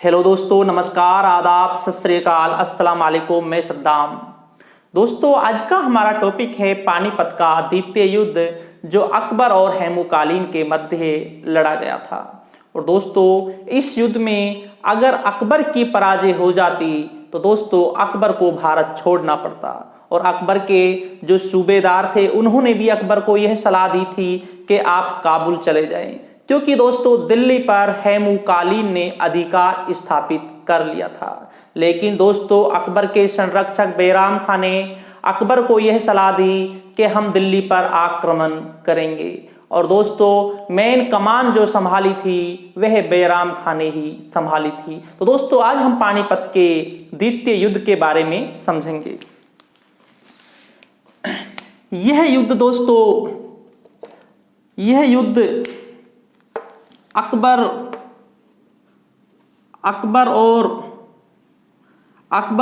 Hello दोस्तों, नमस्कार, आदाब, सत श्री अकाल, अस्सलाम वालेकुम। मैं सद्दाम। दोस्तों, आज का हमारा टॉपिक है पानीपत का द्वितीय युद्ध जो अकबर और हेमूकालीन के मध्य लड़ा गया था। और दोस्तों, इस युद्ध में अगर अकबर की पराजय हो जाती तो दोस्तों अकबर को भारत छोड़ना पड़ता। और अकबर के जो सूबेदार थे उन्होंने भी अकबर को यह सलाह दी थी कि आप काबुल चले जाएं, क्योंकि दोस्तों दिल्ली पर हेमूकालीन ने अधिकार स्थापित कर लिया था। लेकिन दोस्तों अकबर के संरक्षक बैराम खां ने अकबर को यह सलाह दी कि हम दिल्ली पर आक्रमण करेंगे। और दोस्तों मेन कमान जो संभाली थी वह बैराम खां ने ही संभाली थी। तो दोस्तों आज हम पानीपत के द्वितीय युद्ध के बारे में समझेंगे। यह युद्ध दोस्तों, यह युद्ध अकबर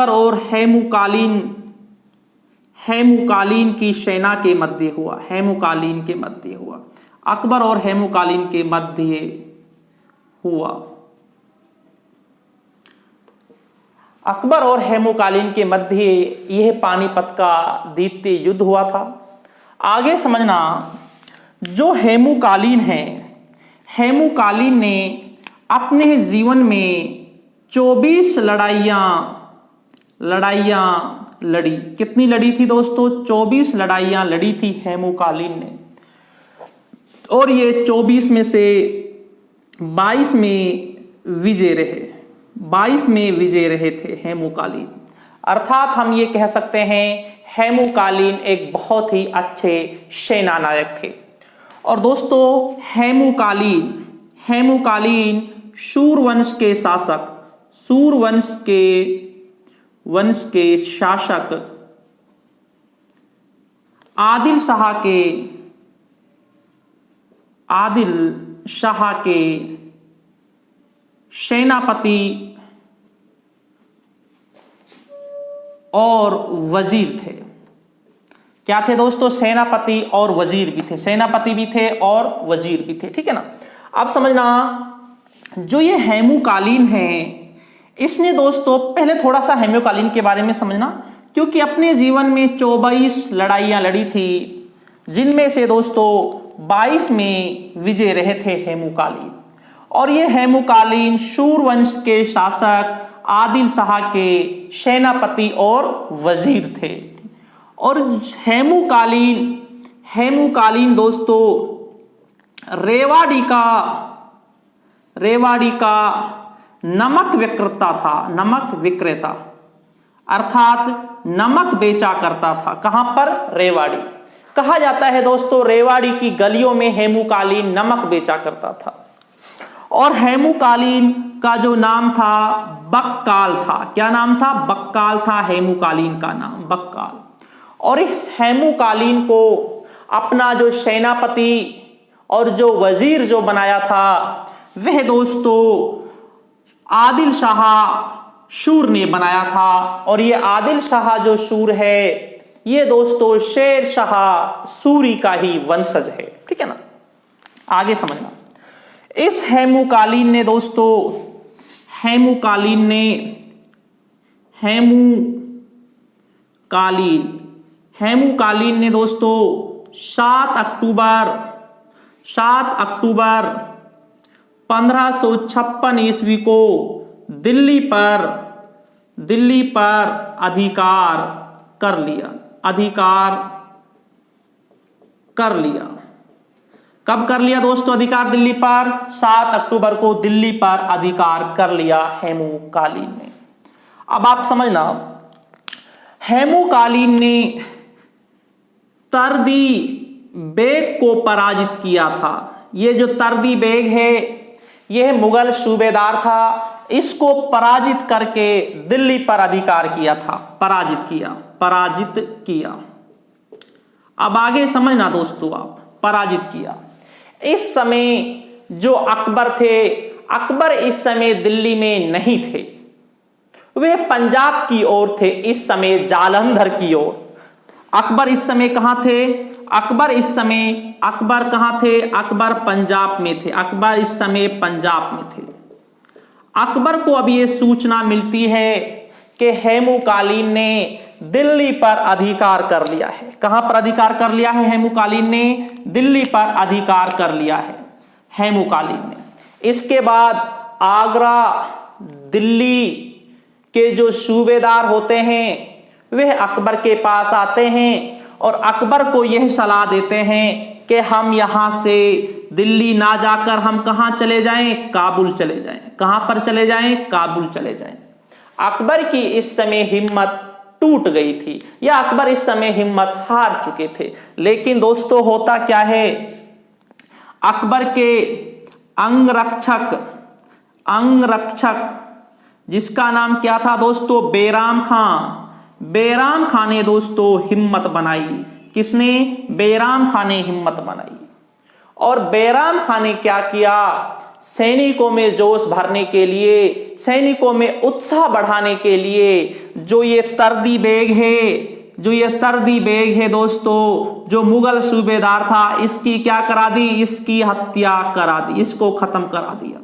और हेमूकालीन की सेना के मध्य हुआ। हेमूकालीन के मध्य हुआ, अकबर और हेमूकालीन के मध्य हुआ। अकबर और हेमूकालीन के मध्य यह पानीपत का द्वितीय युद्ध हुआ था। आगे समझना, जो हेमूकालीन है, हेमूकालीन ने अपने जीवन में 24 लड़ाइयां लड़ी। कितनी लड़ी थी दोस्तों? 24 लड़ाइयां लड़ी थी हेमूकालीन ने। और ये 24 में से 22 में विजय रहे। 22 में विजय रहे थे हेमूकालीन। अर्थात हम ये कह सकते हैं हेमूकालीन एक बहुत ही अच्छे सेना नायक थे। और दोस्तों हेमूकालीन सूरवंश के शासक, वंश के शासक आदिल शाह के सेनापति और वजीर थे। क्या थे दोस्तों? सेनापति और वजीर भी थे। सेनापति भी थे और वजीर भी थे। ठीक है ना। अब समझना, जो ये हेमूकालीन है, इसने दोस्तों पहले थोड़ा सा हेमूकालीन के बारे में समझना, क्योंकि अपने जीवन में 24 लड़ाइयां लड़ी थी, जिनमें से दोस्तों 22 में विजय रहे थे हेमूकालीन। और ये हेमूकालीन सूरवंश के शासक आदिल शाह के सेनापति और वजीर थे। और हेमूकालीन दोस्तों रेवाड़ी का नमक विक्रेता था। नमक विक्रेता अर्थात नमक बेचा करता था। कहां पर? रेवाड़ी। कहा जाता है दोस्तों रेवाड़ी की गलियों में हेमूकालीन नमक बेचा करता था। और हेमूकालीन का जो नाम था बक्काल था। क्या नाम था? बक्काल था हेमूकालीन का नाम, बक्काल। और इस हेमूकालीन को अपना जो सेनापति और जो वजीर जो बनाया था वह दोस्तों आदिल शाह सूर ने बनाया था। और ये आदिल शाह जो सूर है, ये दोस्तों शेर शाह सूरी का ही वंशज है। ठीक है ना। आगे समझना, इस हेमूकालीन ने दोस्तों 7 अक्टूबर 1556 ईस्वी को दिल्ली पर अधिकार कर लिया। कब कर लिया दोस्तों अधिकार दिल्ली पर? 7 अक्टूबर को दिल्ली पर अधिकार कर लिया हेमूकालीन ने। अब आप समझना, हेमूकालीन ने तर्दी बेग को पराजित किया था। ये जो तर्दी बेग है, यह मुगल सूबेदार था। इसको पराजित करके दिल्ली पर अधिकार किया था। पराजित किया। अब आगे समझना दोस्तों, आप पराजित किया। इस समय जो अकबर थे, अकबर इस समय दिल्ली में नहीं थे, वे पंजाब की ओर थे। इस समय जालंधर की ओर। अकबर इस समय कहां थे? अकबर कहां थे? अकबर पंजाब में थे। अकबर इस समय पंजाब में थे। अकबर को अब ये सूचना मिलती है कि हेमूकालीन ने दिल्ली पर अधिकार कर लिया है। कहां पर अधिकार कर लिया है? हेमूकालीन ने दिल्ली पर अधिकार कर लिया है हेमूकालीन ने। इसके बाद आगरा, दिल्ली के जो सूबेदार होते हैं वे अकबर के पास आते हैं और अकबर को यह सलाह देते हैं कि हम यहां से दिल्ली ना जाकर हम कहां चले जाएं? काबुल चले जाएं। कहां पर चले जाएं? काबुल चले जाएं। अकबर की इस समय हिम्मत टूट गई थी या अकबर इस समय हिम्मत हार चुके थे। लेकिन दोस्तों होता क्या है, अकबर के अंगरक्षक जिसका नाम क्या था दोस्तों? बैराम खां ने दोस्तों हिम्मत बनाई। किसने? बैराम खां ने हिम्मत बनाई। और बैराम खां ने क्या किया? सैनिकों में जोश भरने के लिए, सैनिकों में उत्साह बढ़ाने के लिए जो ये तरदी बेग है दोस्तों, जो मुगल सूबेदार था, इसकी क्या करा दी? इसकी हत्या करा दी, इसको खत्म करा दिया।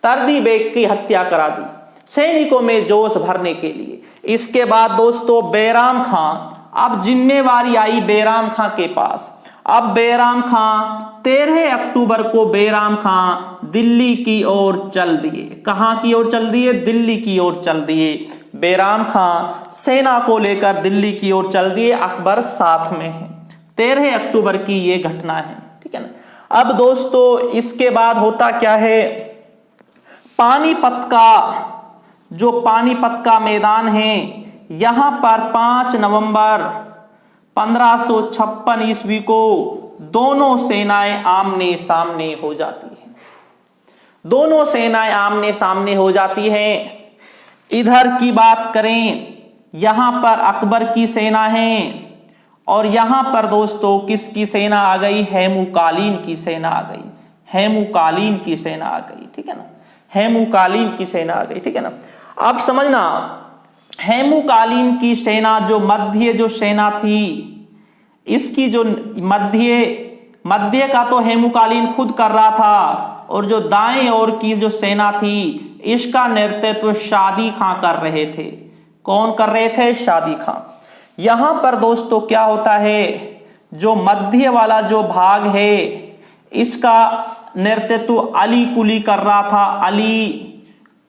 तरदी बेग की हत्या करा दी सैनिकों में जोश भरने के लिए। इसके बाद दोस्तों बैराम खां, अब जिम्मेवारी आई बैराम खां के पास। अब बैराम खां 13 अक्टूबर को बैराम खां दिल्ली की ओर चल दिए। कहां की ओर चल दिए? दिल्ली की ओर चल दिए। बैराम खां सेना को लेकर दिल्ली की ओर चल दिए, अकबर साथ में है। 13 अक्टूबर की ये घटना है, ठीक है ना। अब दोस्तों इसके बाद होता क्या है, पानीपत का मैदान है, यहां पर 5 नवंबर 1556 ईस्वी को दोनों सेनाएं आमने सामने हो जाती हैं। दोनों सेनाएं आमने सामने हो जाती हैं। इधर की बात करें, यहां पर अकबर की सेना है और यहां पर दोस्तों किसकी सेना आ गई? हेमूकालीन की सेना आ गई। हेमूकालीन की सेना आ गई, ठीक है ना। हेमूकालीन की सेना आ गई, ठीक है ना। अब समझना, हेमूकालीन की सेना जो मध्य सेना थी, इसकी जो मध्य का तो हेमूकालीन खुद कर रहा था और जो दाएं ओर की जो सेना थी इसका नेतृत्व शादी खां कर रहे थे। कौन कर रहे थे? शादी खां। यहां पर दोस्तों क्या होता है, जो मध्य वाला जो भाग है इसका नेतृत्व अली कुली कर रहा था। अली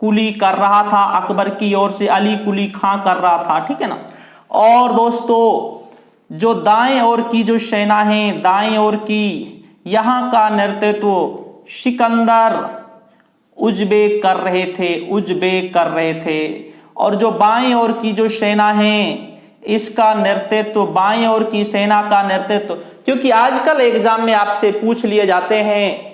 कुली कर रहा था अकबर की ओर से, अली कुली खां कर रहा था, ठीक है ना। और दोस्तों जो दाएं ओर की जो सेना है, दाएं ओर की, यहां का नेतृत्व सिकंदर उज़्बेक कर रहे थे। और जो बाएं ओर की जो सेना है इसका नेतृत्व, बाएं ओर की सेना का नेतृत्व, क्योंकि आजकल एग्जाम में आपसे पूछ लिए जाते हैं,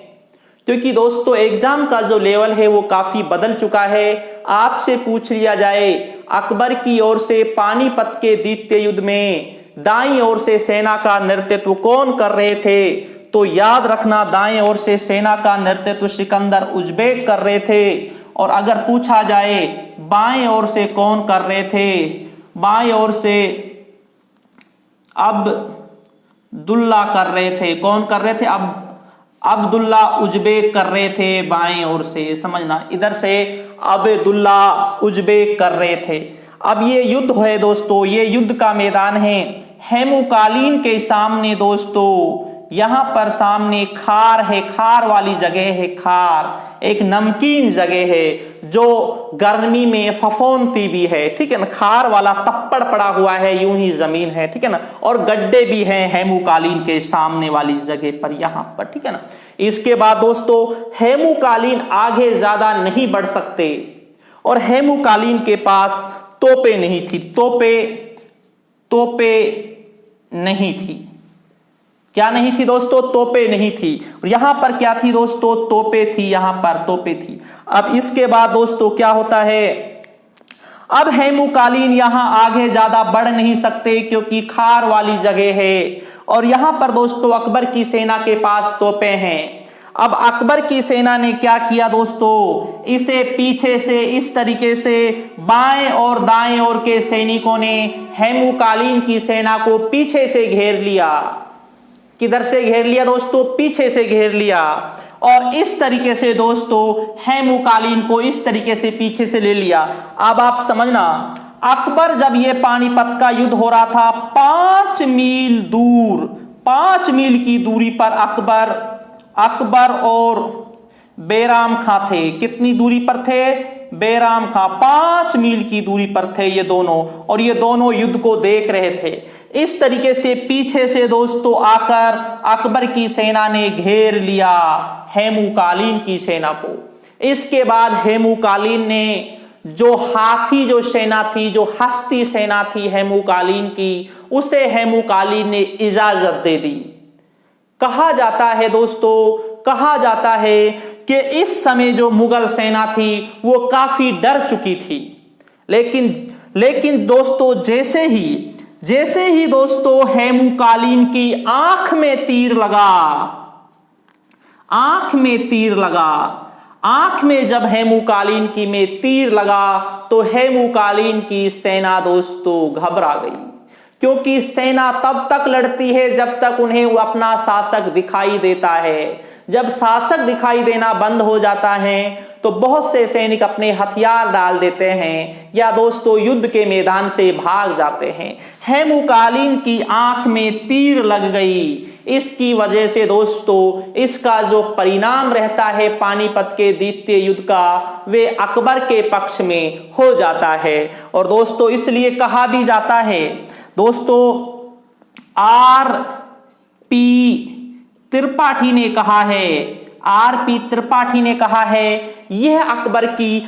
क्योंकि दोस्तों एग्जाम का जो लेवल है वो काफी बदल चुका है। आपसे पूछ लिया जाए अकबर की ओर से पानीपत के द्वितीय युद्ध में दाईं ओर से सेना का नेतृत्व कौन कर रहे थे, तो याद रखना दाएं ओर से सेना का नेतृत्व सिकंदर उज़्बेक कर रहे थे। और अगर पूछा जाए बाएं ओर से कौन कर रहे थे, बाएं ओर से अब्दुल्ला कर रहे थे। कौन कर रहे थे? अब्दुल्ला उज़्बेक कर रहे थे बाएं ओर से, समझना, इधर से अब्दुल्ला उज़्बेक कर रहे थे। अब ये युद्ध है दोस्तों, ये युद्ध का मैदान है। हेमूकालीन के सामने दोस्तों यहां पर सामने खार है, खार वाली जगह है। खार एक नमकीन जगह है जो गर्मी में फफूंदती भी है, ठीक है ना। खार वाला तप्पड़ पड़ा हुआ है, यूं ही जमीन है, ठीक है ना। और गड्ढे भी हैं हेमूकालीन के सामने वाली जगह पर, यहां पर, ठीक है ना। इसके बाद दोस्तों हेमूकालीन आगे ज्यादा नहीं बढ़ सकते और हेमूकालीन के पास तोपे नहीं थी। तोपे नहीं थी। क्या नहीं थी दोस्तों? तोपे नहीं थी। और यहां पर क्या थी दोस्तों? तोपे थी, यहां पर तोपे थी। अब इसके बाद दोस्तों क्या होता है, अब हेमूकालीन यहां आगे ज्यादा बढ़ नहीं सकते क्योंकि खार वाली जगह है और यहां पर दोस्तों अकबर की सेना के पास तोपे हैं। अब अकबर की सेना ने क्या किया दोस्तों, इसे पीछे से इस तरीके से बाएं और दाएं ओर के सैनिकों ने हेमूकालीन की सेना को पीछे से घेर लिया। किधर से घेर लिया दोस्तों? पीछे से घेर लिया। और इस तरीके से दोस्तों हेमूकालीन को इस तरीके से पीछे से ले लिया। अब आप समझना, अकबर जब ये पानीपत का युद्ध हो रहा था 5 मील दूर, 5 मील की दूरी पर अकबर और बैराम खां थे। कितनी दूरी पर थे? बैराम खां 5 मील की दूरी पर थे ये दोनों, और ये दोनों युद्ध को देख रहे थे। इस तरीके से पीछे से दोस्तों आकर अकबर की सेना ने घेर लिया हेमूकालीन की सेना को। इसके बाद हेमूकालीन ने जो सेना थी, जो हस्ती सेना थी हेमूकालीन की, उसे हेमूकालीन ने इजाजत दे दी। कहा जाता है दोस्तों, कहा जाता है कि इस समय जो मुगल सेना थी वो काफी डर चुकी थी। लेकिन दोस्तों जैसे ही दोस्तों हेमूकालीन की आंख में तीर लगा, आंख में जब हेमूकालीन की में तीर लगा तो हेमूकालीन की सेना दोस्तों घबरा गई, क्योंकि सेना तब तक लड़ती है जब तक उन्हें वो अपना शासक दिखाई देता है। जब शासक दिखाई देना बंद हो जाता है तो बहुत से सैनिक अपने हथियार डाल देते हैं या दोस्तों युद्ध के मैदान से भाग जाते हैं। हेमूकालीन की आंख में तीर लग गई। इसकी वजह से दोस्तों इसका जो परिणाम रहता है पानीपत के द्वितीय युद्ध का, वे अकबर के पक्ष में हो जाता है। और दोस्तों इसलिए कहा भी जाता है दोस्तों, R.P. त्रिपाठी ने कहा है, R.P. त्रिपाठी ने कहा है, यह अकबर की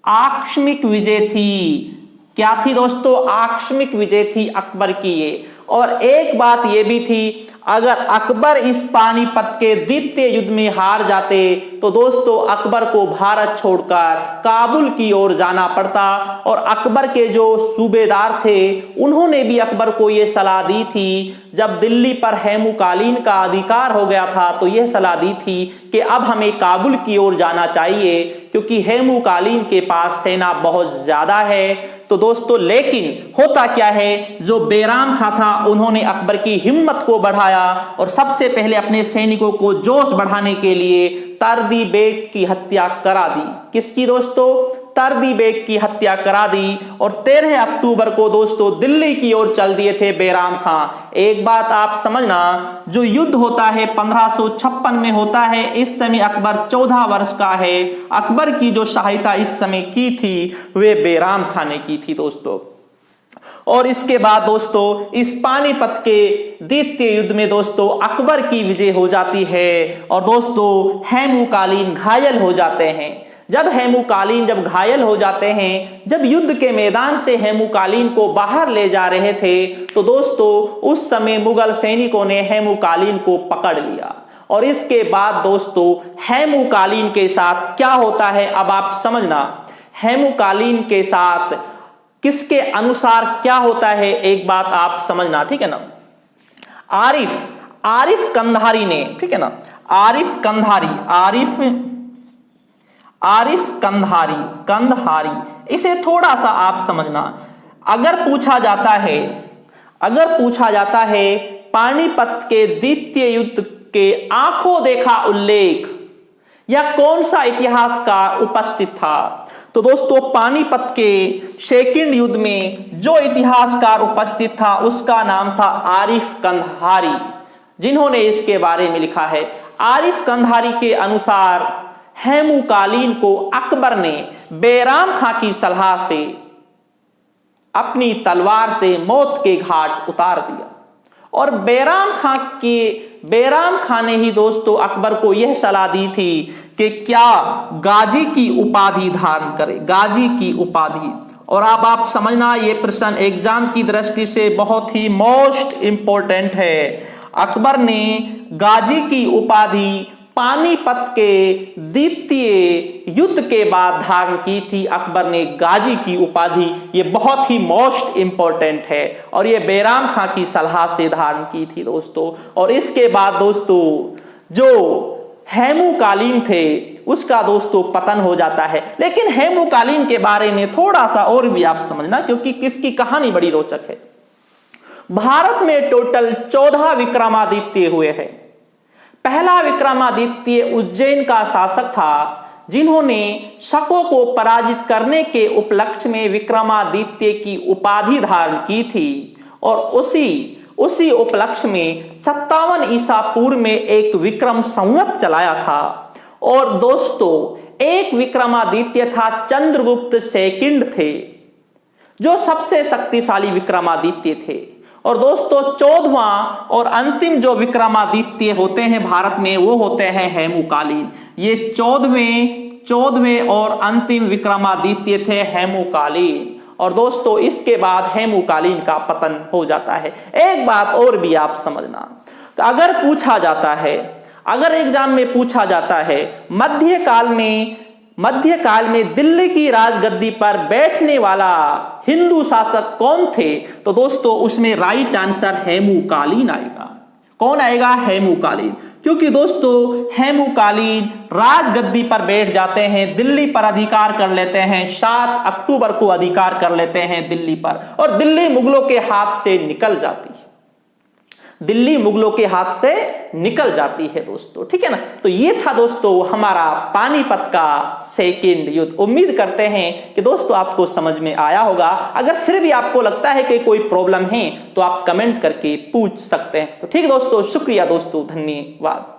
आकस्मिक विजय थी। क्या थी दोस्तों? आकस्मिक विजय थी अकबर की ये। और एक बात ये भी थी, अगर अकबर इस पानीपत के द्वितीय युद्ध में हार जाते तो दोस्तों अकबर को भारत छोड़कर काबुल की ओर जाना पड़ता। और अकबर के जो सूबेदार थे उन्होंने भी अकबर को यह सलाह दी थी, जब दिल्ली पर हेमूकालीन का अधिकार हो गया था तो यह सलाह दी थी कि अब हमें काबुल की ओर जाना चाहिए, क्योंकि हेमूकालीन के पास सेना बहुत ज्यादा है। तो दोस्तों लेकिन होता क्या है, जो बैराम खां था उन्होंने अकबर की हिम्मत को बढ़ाया और सबसे पहले अपने सैनिकों को जोश बढ़ाने के लिए तर्दी बेग की हत्या करा दी। किसकी दोस्तों? तर्दी बेग की हत्या करा दी। और 13 अक्टूबर को दोस्तों दिल्ली की ओर चल दिए थे बैराम खां। एक बात आप समझना, जो युद्ध होता है 1556 में होता है, इस समय अकबर 14 वर्ष का है। अकबर की जो सहायता इस समय की थी वे बैराम खां ने की थी दोस्तों। और इसके बाद दोस्तों इस पानीपत के द्वितीय युद्ध में दोस्तों अकबर की विजय हो जाती है और दोस्तों हेमूकालीन घायल हो जाते हैं। जब हेमूकालीन घायल हो जाते हैं, जब युद्ध के मैदान से हेमूकालीन को बाहर ले जा रहे थे तो दोस्तों उस समय मुगल सैनिकों ने हेमूकालीन को पकड़ लिया। और इसके बाद दोस्तों हेमूकालीन के साथ क्या होता है अब आप समझना। हेमूकालीन के साथ किसके अनुसार क्या होता है एक बात आप समझना, ठीक है ना। आरिफ कंधारी ने, ठीक है ना, आरिफ कंधारी, इसे थोड़ा सा आप समझना। अगर पूछा जाता है पानीपत के द्वितीय युद्ध के आंखों देखा उल्लेख या कौन सा इतिहासकार उपस्थित था, तो दोस्तों पानीपत के सेकंड युद्ध में जो इतिहासकार उपस्थित था उसका नाम था आरिफ कंधारी, जिन्होंने इसके बारे में लिखा है। आरिफ कंधारी के अनुसार हेमूकालीन को अकबर ने बैराम खां की सलाह से अपनी तलवार से मौत के घाट उतार दिया। और बैराम खां ने ही दोस्तों अकबर को यह सलाह दी थी कि क्या गाजी की उपाधि धारण करे, गाजी की उपाधि। और अब आप समझना ये प्रश्न एग्जाम की दृष्टि से बहुत ही मोस्ट इंपॉर्टेंट है। अकबर ने गाजी की उपाधि पानीपत के द्वितीय युद्ध के बाद धारण की थी। अकबर ने गाजी की उपाधि, ये बहुत ही मोस्ट इंपॉर्टेंट है और ये बैराम खां की सलाह से धारण की थी दोस्तों। और इसके बाद दोस्तों जो हेमूकालीन थे उसका दोस्तों पतन हो जाता है। लेकिन हेमूकालीन के बारे में थोड़ा सा और भी आप समझना, क्योंकि किसकी कहानी बड़ी रोचक है। भारत में टोटल 14 विक्रमादित्य हुए हैं। पहला विक्रमादित्य उज्जैन का शासक था जिन्होंने शकों को पराजित करने के उपलक्ष्य में विक्रमादित्य की उपाधि धारण की थी और उसी उपलक्ष्य में 57 ईसा पूर्व में एक विक्रम संवत चलाया था। और दोस्तों एक विक्रमादित्य था चंद्रगुप्त सेकंड थे जो सबसे शक्तिशाली विक्रमादित्य थे। और दोस्तों 14वां और अंतिम जो विक्रमादित्य होते हैं भारत में वो होते हैं हेमुकालीन। ये 14वें और अंतिम विक्रमादित्य थे हेमुकालीन। और दोस्तों इसके बाद हेमुकालीन का पतन हो जाता है। एक बात और भी आप समझना, तो अगर एग्जाम में पूछा जाता है मध्यकाल में दिल्ली की राजगद्दी पर बैठने वाला हिंदू शासक कौन थे, तो दोस्तों उसमें राइट आंसर हेमुकालीन आएगा। कौन आएगा? हेमुकालीन। क्योंकि दोस्तों हेमुकालीन राजगद्दी पर बैठ जाते हैं, दिल्ली पर अधिकार कर लेते हैं, 7 अक्टूबर को अधिकार कर लेते हैं दिल्ली पर, और दिल्ली मुगलों के हाथ से निकल जाती है दोस्तों। ठीक है ना। तो ये था दोस्तों हमारा पानीपत का सेकंड युद्ध। उम्मीद करते हैं कि दोस्तों आपको समझ में आया होगा। अगर फिर भी आपको लगता है कि कोई प्रॉब्लम है तो आप कमेंट करके पूछ सकते हैं। तो ठीक दोस्तों, शुक्रिया दोस्तों, धन्यवाद।